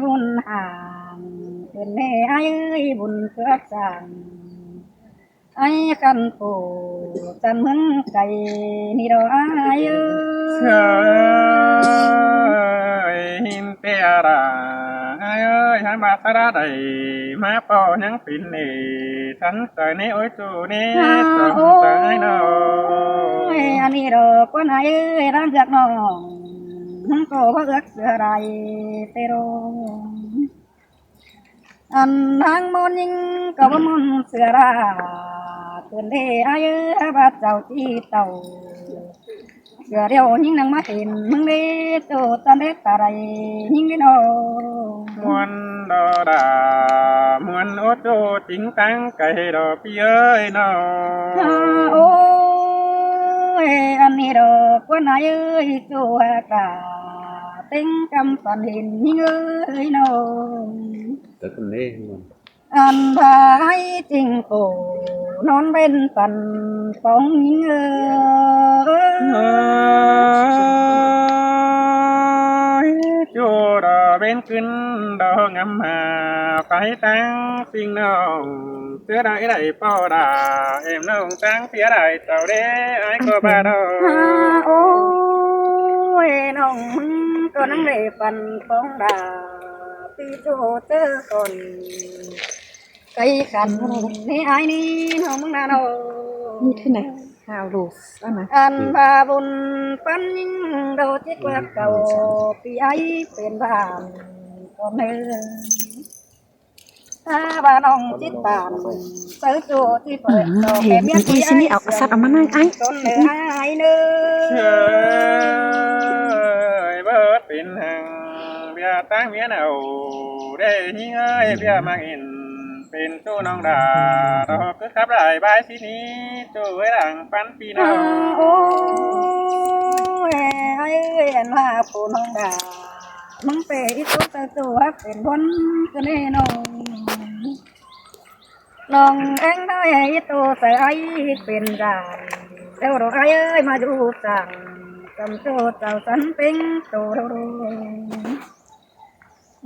บุญห่างเป็นแม่ไอ้บุญเกิดสั่งไอ้กันปูจันมึงไก่นี่ดอกไอ้เชยหินเตอราเอ้ยหันมาสระใดมาปอยังปินนี่ฉันใจนี่โอ้ยจูนี่จงใจนออันนี้ดอกว่าไหนร่างจากน้องก็ว่าเอื้อเสือไรเตโรอันนางมนยิงก็ว่ามนเสือราเกินเด้อายุบาดเจ้าที่เต่าเสือเดียวยิงนางมาเห็นมึงเด้โจตันเด็ดตาไรยิงได้นอมวนดอดามวนโอโจจิงตังไก่ดอพี่เอ้ยนอโอ้ยอันนี้ดอกว่าไหนเอ้ยโจฮากาเต็งกำปันเห็นยิงเอ้ยนอTất cả này luôn. อันพายจริงโคนอนเป็นปันปองยิงจูดอเป็นขึ้นดองงำหาไฟตั้งสิ่งน้องเสื้อได้ได้เป้าดาเอ็มน้องตั้งเสียได้เจ้าเด้ไอ้ก็บาดอโอ้ยน้องมึงก็นั่งได้ปันปองดาปีโจเจอก่อนไก่กันนี่ไอ้นี่น้องมึงนาโนนี่ที่ไหนฮาวรูสอันไหนอันบาบุญปันยิ่งโดจิกว่าเก่าปีไอเป็นบ้านก็เนื้อถ้าบ้านน้องจิตตามซื้อจูที่เปิดดอกแก่เบี้ยที่ไอ้สัตว์เอามานั่งไอ้ต้นเนื้อไอ้เนื้เชยเบิดเป็นหังเบียตั้งเมียเนาได้ยิ่งเอ้ยเบียมาเห็นเป็นตู้น้องดาดอกคือขับหลายใบสีนี้ตู้ไว้หลังปันปีน้องโอ้ยไอ้เห็นว่าผู้น้องดามึงเป็นอีตุ๊กตัวเป็นพ้นก็แน่นอนน้องเอ็งได้ตัวใส่ไอ้เป็นการแล้วเราไอ้เอ้ยมาดูสั่งจำโจเจ้าสันเป็นตัวเรา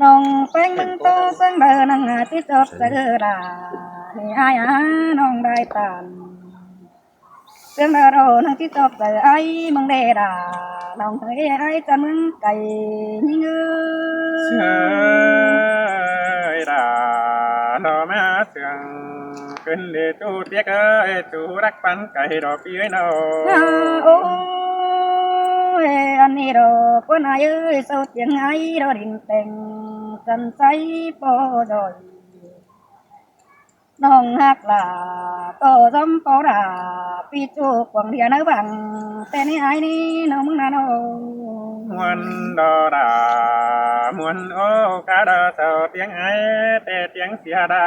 น้องเป็นมึงโตสังเดินนังที่จบเสือดาให้ไอ้น้องได้ตามเรื่องเรานังที่จบเสือไอ้มึงได้ดาน้องเฮ้ยไอ้จะมึงไก่ยิ่งเอ้เชยดาดอมาเสียงขึ้นเดจูเตียกเอ้ยจูรักปันไก่ดอกพี่ไอ้น้องโอ้ยอันนี้ดอกว่าไหนเอ้ยสุดยังไงเราดินแต่งจันใจปอดอยน้องหักลาก็จำปอดาปีจูกวางเดียนบังแต่นี่ไอ้นี่น้องมึงนาโนมวนดอดามวนโอกาดาเสาเตียงไอ้แต่เตียงเสียดา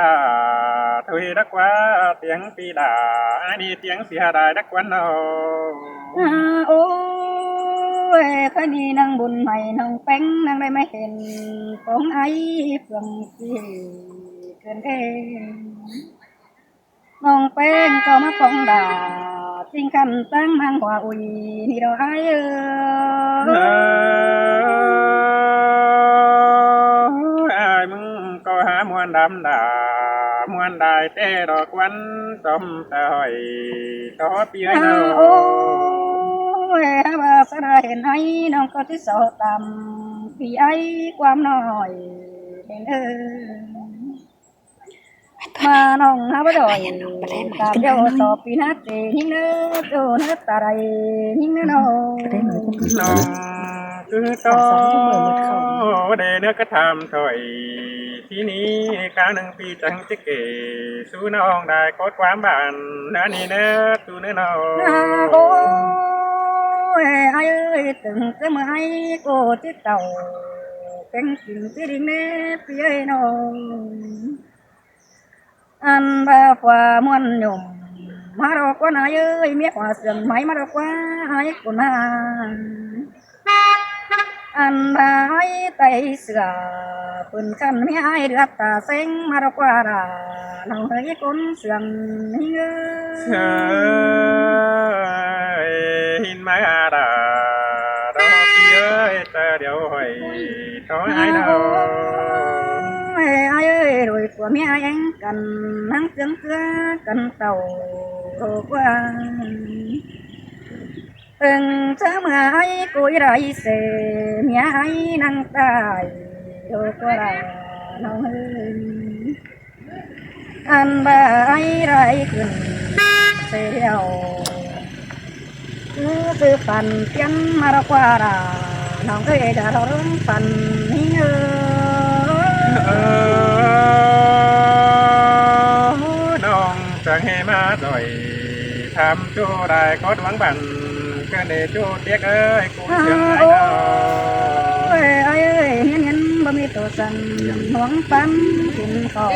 ถุยดักว่าเตียงปีดาอันนี้เตียงเสียดาดักวันเอาโอ้ยคืนนี้นางบุญใหม่นางแป้งนางได้ไม่เห็นของไอ้เพื่อนที่เกินเองน้องแป้งก็มาคงด่าจริงกันตั้งนางหัวอุยนี่เราไอ้ไอ้มึงก็หามวนดำด่ามวนได้แต่ดอกวันสมตะหอยต่อปีไอ้เนาโอ้ยบาสนาเห็นไอ้น้องก็ที่สอตำพี่ไอ้ความน้อยเห็นมาน้องหาบ่ดอยตามเดียวสอบปีนัดเจยิ่งเนื้อโจเนื้อตาไรยิ่งเนื้อน้องน้องคือโตเดเนื้อกระทำถอยที่นี้คราวหนึ่งปีจังจะเก๋สู้น้องได้โคตรความบานนั่นนี่เนื้อตู้เนื้อน้องโอ้ยไอ้เอ้ยตึงจะมาให้โกจิตเต่าเป็นกินที่ดินเน่พี่ไอ้น้องอันบาฝ่ามวนหนุ่มมาดอกว่าไหนเอ้ยเมียกว่าเสื่อมไหมมาดอกว่าไอ้คนนั้น anh ai tay sửa phần căn mấy ai được ta xanh mà đâu qua là nào thấy con sườn hin mai à đà đó kia ơi ta đéo hỏi có ai đâu ai ơi rồi của mẹ anh cần nắng tiếng cưa cần tàu đồ qua từng sớm ai cối đại sẽ mẹ ai năng tài đồ qua là nó anh bà ai lại cần sẽ đeo từ phần tiếng mà qua là nó gây ra đó phần nông chẳng hề má rồi tham chu đại có đoán bằng cái này chu tiếc ơi cũng chẳng ai đâu ai ơi nhân nhân bao nhiêu tổ sân hoang pan cùng cỏ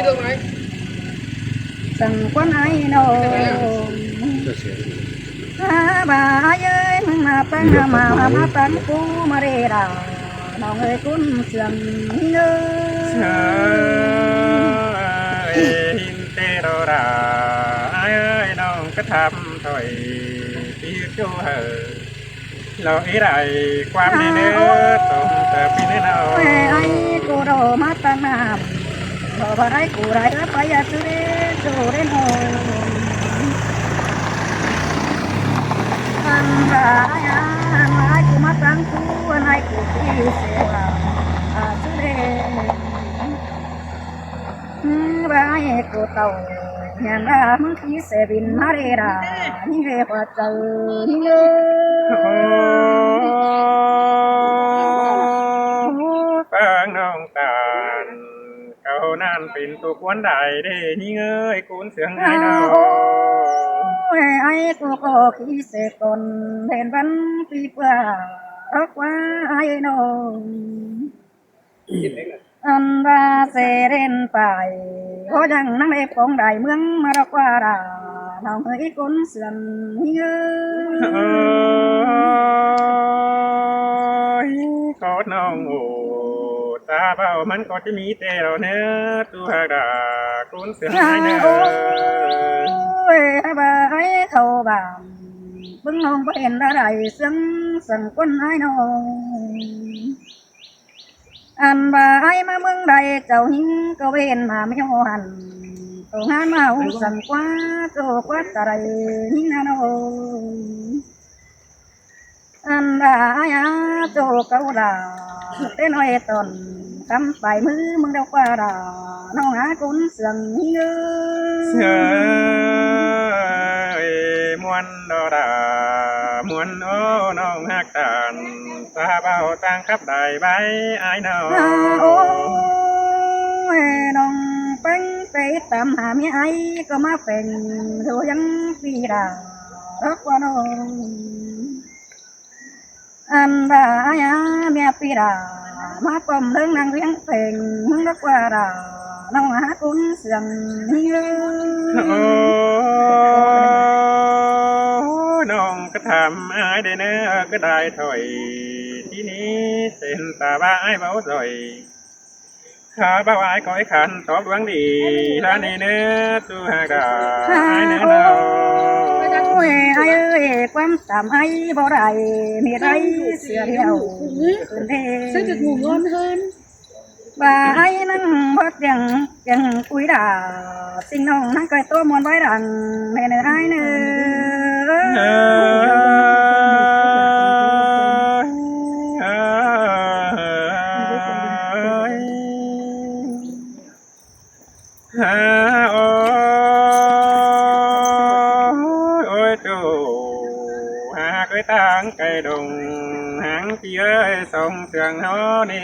sân quan ai nô bà ai ơi mà pan mà pan cu mà đi đào nó người cũng sân nhớ hin tê đồ đà ai ơi nông cái tham thôi tiêu chu hờ lo ý đại quan này nữa tổng tập pin nữa nào ai cô đồ mắt tan nam đồ bà ấy cô đại đã phải ra chú đến hồi anh ai cô mắt tan chú anh ai cô đi xe vào chú đến bà ấy cô tàu nhà ra muốn khí xe bin mà đi ra những cái hoa chờ những phang nông tàn câu nan pin tu quán đại để nhí ơi cuốn sướng ai đâu ai cô có khí xe còn đèn vẫn đi qua quá ai đâu anh ta sẽ đến phải có rằng năng đẹp con đại mương mà đâu qua là nào người cuốn sướng như có nông ngủ ta bảoมันก็จะมีแต่เราเนื้อตัวดาcuốn sướng ai đâu bà ấy thầu bảo bưng hồng có hiện ra đại sướng sừng quân ai đâu anh bà ấy mà mừng đại cháu hình có bên mà mấy hồ hẳn tổ ngàn mà hùng sừng quá chỗ quá cả đại hình đâu anh bà ấy chỗ câu đà tên nói tòn cắm bài mừng đâu qua đà nó ngã cuốn sừng như muôn đò đà muôn ô nông hát đàn ta bao trang khắp đại bái ai nào nông bánh tê tạm hà mi ai có má phèn rồi vẫn phi đà rất qua nông anh bà ai mẹ phi đà má bầm lớn năng riêng phèn mừng rất qua đà nó ngã cuốn sừng như nông cái thầm ai đây nữa cái đại thôiที่นี้เส้นตาบ้าไอ้เบาrồiข้าบ้าไอ้ก็ไอ้ขันตอบดวงดีท่านนี้เนื้อตัวหากไอ้เนื้อเรา ai ơi quan tâm ai bỏ đại mi đây sửa theo Sẽ được ngủ ngon hơn. bà ai năng bắt chẳng cúi đà sinh nông năng coi tôi muốn nói rằng này nữa ai ôi chủ hà cái tang cây đồng hàng kia sông sương nó đi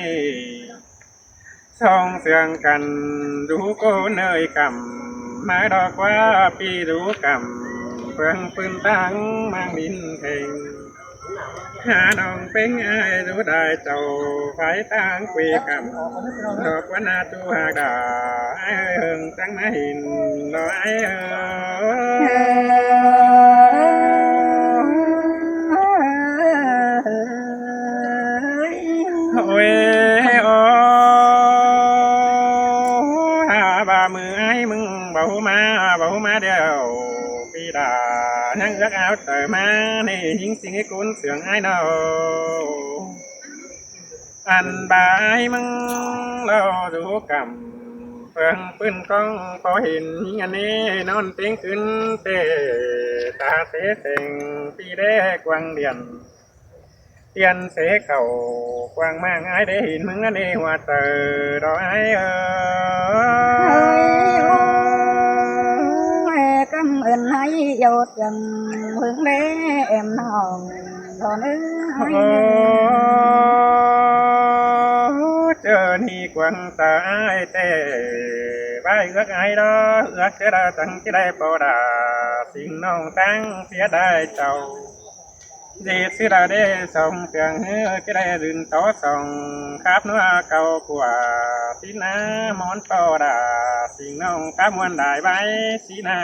song sương cần rú cô nơi cầm mái đo qua pi rú cầm phương phương tăng mang đinh thềm hà đồng bên ai rú đại chầu phải tăng quy cầm đo qua na tu hà đà ai hương trắng má hình lo ai ôi bà mưa ai mừng bảo má đều phi đà nhang rắc áo trời má này những xin cái cuốn sướng ai nào อันบายมึงเราดูกรรมเพื่องปืนกองพอเห็นอันนี้นอนเตียงขึ้นเตตาเสเสงปีแรกวังเดียนเตียนเสเก่ากวางมากไอ้ได้เห็นมึงอันนี้ว่าเตอรอไอ้cảm ơn hãy dột dần hướng lễ em nào đón ơi เจอนี่กวางตาไอ้เต้ใบเอื้อกไอ้ดอเอื้อกจะได้ตั้งจะได้ปอดาสิ่งน้องตั้งเสียได้เจ้าเด็ดสิได้ได้ส่งเสียงเฮือจะได้ดึงโตส่งครับนัวเก่ากว่าสินามอนปอดาสิ่งน้องครับมวนได้ใบสินา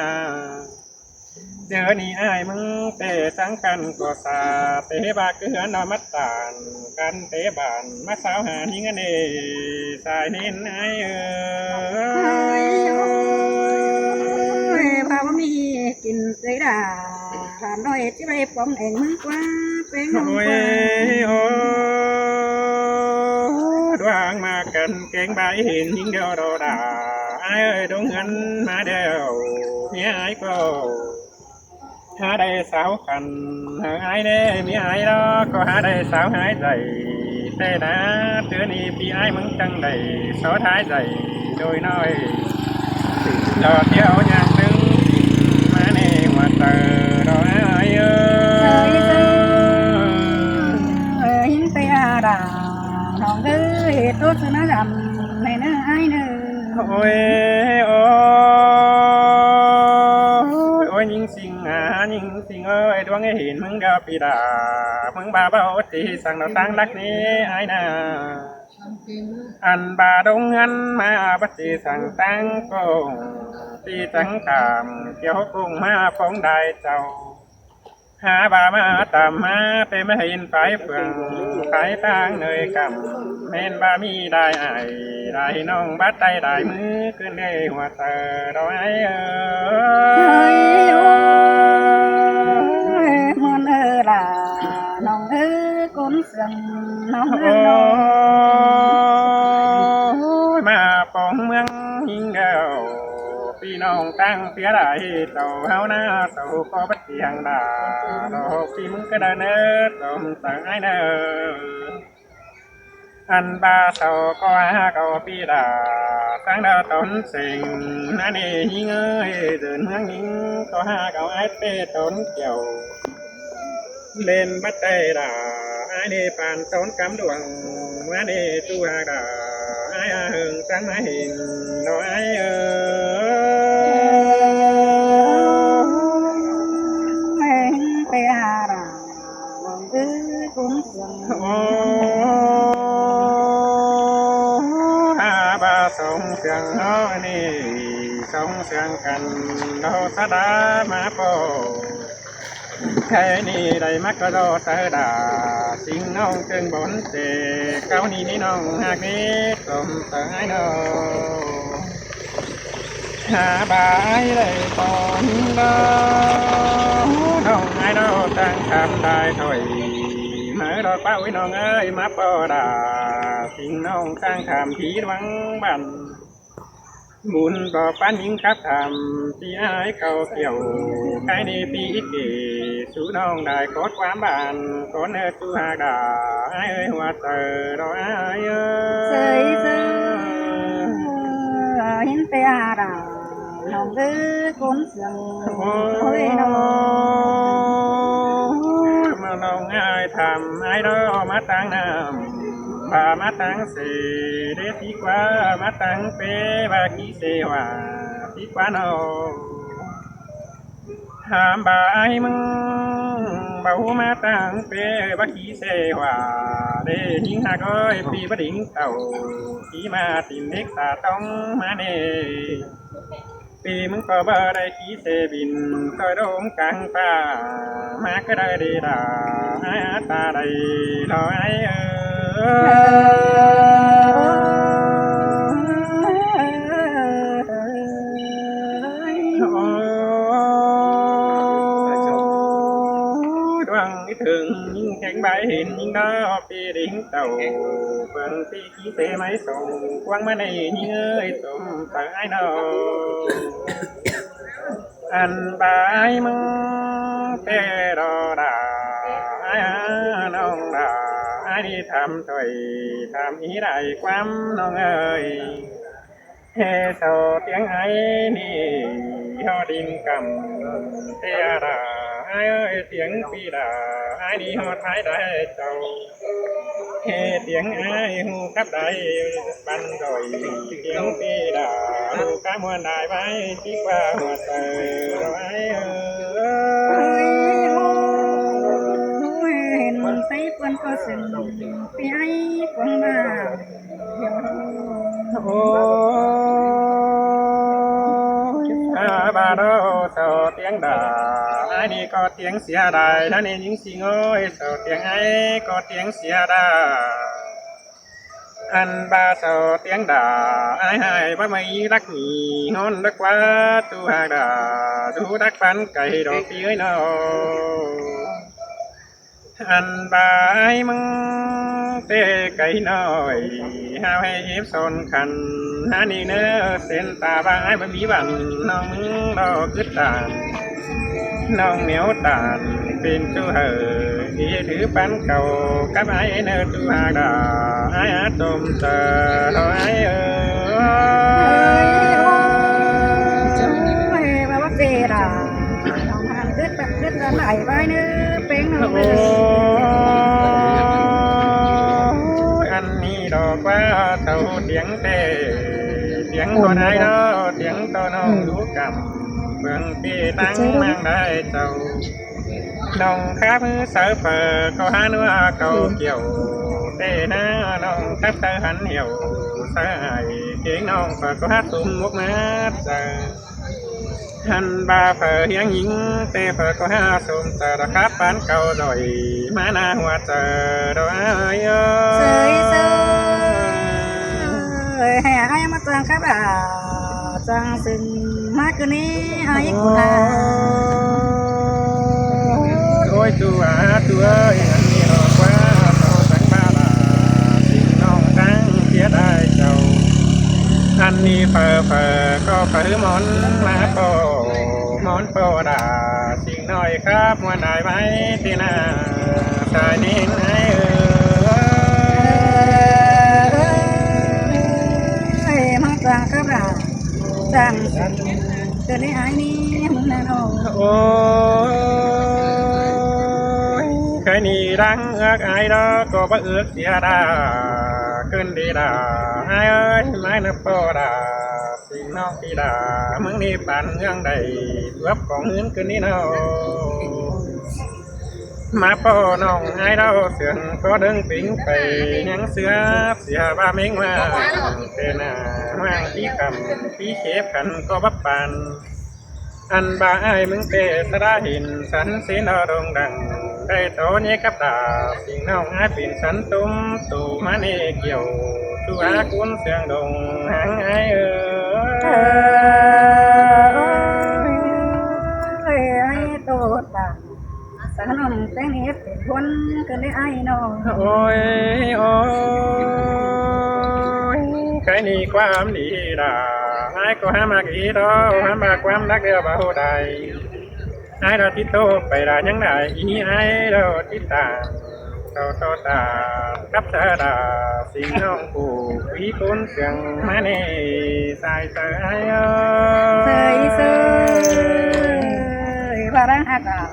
เจอนี่ไอ้มึงเตะสังกันก็สาเตะบาเกลือนอมัดตานกันเตะบานมาสาวหาหิงอันเอสายเน้นไอ้bà bố mi kín giấy đà làm đôi chứ đây bóng ảnh mừng quá bên โอ้ยโอ้ดวงมากันเก่งใบเห็นหิงเดียวโดดาไอ้เอ้ยดวงเงินมาเดียวเมียไอ้ก็หาได้สาวขันหาไอ้เด้มีไอ้ดอกก็หาได้สาวหายใจแต่นะเตือนี่พี่ไอ้มึงจังได้สอท้ายใจโดยน้อยดอกเดียวอย่างหนึ่งมาในหัวเตอดอกไอ้เอ้ย หินเตะดาน้องเอ้ยตัวสนะดำในเนื้อไอ้เนื้อ โอ้ยโอ้ยโอ้ยยิงสิงยิงสิงเอ้ยดวงไอ้เห็นมึงเดียวปีดามึงบาเบาตีสั่งเราตั้งรักนี้ไอ้นา อันบาดงเงินมาบัดสีสั่งตั้งกงตีจังกามเกี่ยวกุ้งมาฟองได้เจ้าหาบามาตามมาไปไม่เห็นไฟเฟืองไฟตั้งเนยกำเม่นบามีได้ไอได้น้องบัดได้ได้มือขึ้นได้หัวเตอดอยเอ้ย mòn ơ là nòng ơ cốn sừng nòng ơ มาปองเมืองหิงเดียวพี่น้องตั้งเสียได้เต่าเฮาหน้าเต่าก็บัดเสียงด่าดอกพี่มึงก็ได้เนื้อตมตั้งไอ้เนื้ออันบาเต่าก็หาก็พี่ด่าตั้งดาวต้นเสียงนั่นเองหิงเอ้ยเดินเมืองหิงก็หาก็ไอ้เป้ต้นเกี่ยวเล่นบัดได้ด่าไอ้เดปานต้นกำดวงมาเดตัวด่าไอ้หึงตั้งมาเห็นน้อยเอtê à ra nòng ơ cốn sừng โอ้หาบาสงเสียงเฮานี่สงเสียงกันเราสะดามาโปแค่นี้ได้มักก็รอเสดาสิ่งน้องเกินบนเจเก้านี้นี่น้องหากนี้สมเตยน้องหาบายเลยตอนดอน้องไอ้น้องตั้งคำได้ถอยมาดอกเป้าไว้น้องเอ้ยมาปอดาสิ่งน้องตั้งคำที่หวังบันบุญต่อปันยิงครับทำที่อายเขาเกี่ยวใครดีปีอีกดีสู้น้องได้กดความบานก้นเออตัวหากดาไอ้เอ้ยหัวเตอรอไอ้เอ้ sơi ย sơi hiến tê à ra nòng ơ cốn sừng โอ้ย ôi nó มาน้องไอ้ทำไอ้ดอมาตั้งน้ำบามาตั้งเสเดที่กว่ามาตั้งเปบาคีเสวาที่กว่าน้องหามบายมึงเบามาตั้งเปบาคีเสวาเดหิงหาก้อยปีบดิ่งเต่าที่มาตินเล็กตาต้องมาเนปีมึงก็บ่ได้ขี่เสบินก็โดมกลางป่ามาก็ได้ดีดาตาได้ลอยเอ้ยดวงถึงยิ่งแข็งใบเห็นยิ่งดอปีดิ่งเต่าเปิ chỉ xe máy sòng quăng mà này như ơi sòng phải ai nào anh bài mong tê đò đà ai nông đà ai đi thăm thầy thăm ý đại quắm nông ơi hè sầu tiếng ấy đi ho đinh cầm tê đà ai ơi tiếng phi đà ai đi ho thái đại sầu hè tiếng ai hu khắp đại ban rồi tiếng phi đà hu cá muôn đại bay chỉ qua một trời rồi ai ơi mình thấy quân có sừng phía ấy quân mà bà đâu sầu tiếng đà ai đi có tiếng xia đài đó nên những gì ngôi sầu tiếng ấy có tiếng xia đà anh ba sầu tiếng đà ai hai ba mấy đắc nhì ngon đắc quá tu hà đà tu đắc bán cày đồ phía nào anh ba ai mong tê cây nồi hao hay hiếp son khăn há ni nơ sen ta ba ai ba bí bằng nong đo cứt tàn nong néo tàn bên tu hờ đi thứ bán cầu các ai nơ tu hà đà ai á tôm tờ đó ai ơi bà bác về là lòng hàng cứt ra lại vai nữa bén nó anh đi đò qua tàu tiếng tê tiếng con ai đó tiếng to nông lúa cầm vườn tê tăng mang đại tàu nông khắp sở phờ có hát nữa cầu kiều tê na nông khắp sở hắn hiểu sở hài tiếng nông phờ có hát tung một mát giờ hắn ba phờ hiang những tê phờ có hát sum tờ đã khắp bán cầu rồi má na hoa tờ đó ai sơi hè ai mà trang khắp à trang sừng má cứ ní ai cũng à ôi tu ơi anh đi rồi quá tàu sáng ba là tình nông trắng phía đại châu anh đi phờ có phở món bò đà tình nói khắp ngoài đại bãi tiền à sai đến ai ơi mà trang khắp à trang sừng cứ ní ai ní muốn nào ôi cái này đang ước ai đó có bất ước gì đà cơn đi đà ai ơi mai nấp bò đà xin nó đi đà mừng đi bàn hương đầy ướp con hướng cơn đi nào mà bò nòng ai đâu sườn có đơn tính phải nhắn xưa xìa ba miếng mà tên là hoang tí cầm tí chép khăn có bắp bàn anh ba ai mừng tê sa đa hình sẵn xin ở đông đằng đây tổ nhé cấp đà xin nông ai bình sẵn túm tù má nê kiều tu á cuốn xương đồng hàng ai ai tốt à sao nông tên hết quân cứ ní ai nó ôi cái này quam đi đà ai có ham mà cái đó ham mà quam đắc đưa vào đài ai đó tí tô phải là những đại ý ai đó tí tà to tà cấp sa đà xin nông phù quý côn sương má nê sai ai sơi bà đang hát à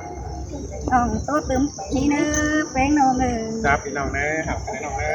nông tốt tấm chỉ nữa bén nông Dạ,พี่น้องนะhọc cáiน้องนะ